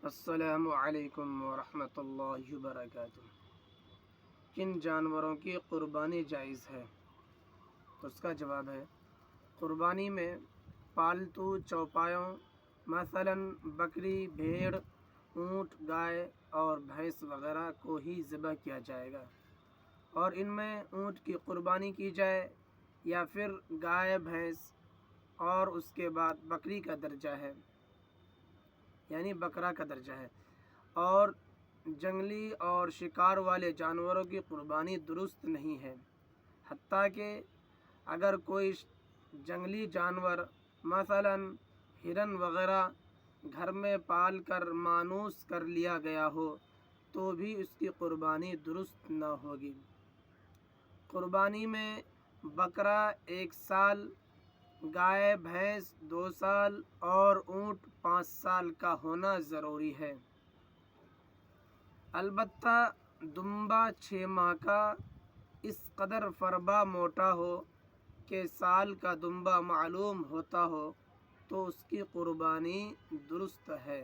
السلام علیکم ورحمۃ اللہ وبرکاتہ۔ کن جانوروں کی قربانی جائز ہے؟ تو اس کا جواب ہے، قربانی میں پالتو چوپایوں مثلاً بکری، بھیڑ، اونٹ، گائے اور بھینس وغیرہ کو ہی ذبح کیا جائے گا، اور ان میں اونٹ کی قربانی کی جائے یا پھر گائے، بھینس اور اس کے بعد بکری کا درجہ ہے، یعنی بکرا کا درجہ ہے۔ اور جنگلی اور شکار والے جانوروں کی قربانی درست نہیں ہے، حتیٰ کہ اگر کوئی جنگلی جانور مثلاً ہرن وغیرہ گھر میں پال کر مانوس کر لیا گیا ہو تو بھی اس کی قربانی درست نہ ہوگی۔ قربانی میں بکرا 1 سال، گائے بھینس 2 سال اور اونٹ 5 سال کا ہونا ضروری ہے۔ البتہ دمبا 6 ماہ کا اس قدر فربا موٹا ہو کہ سال کا دمبا معلوم ہوتا ہو تو اس کی قربانی درست ہے۔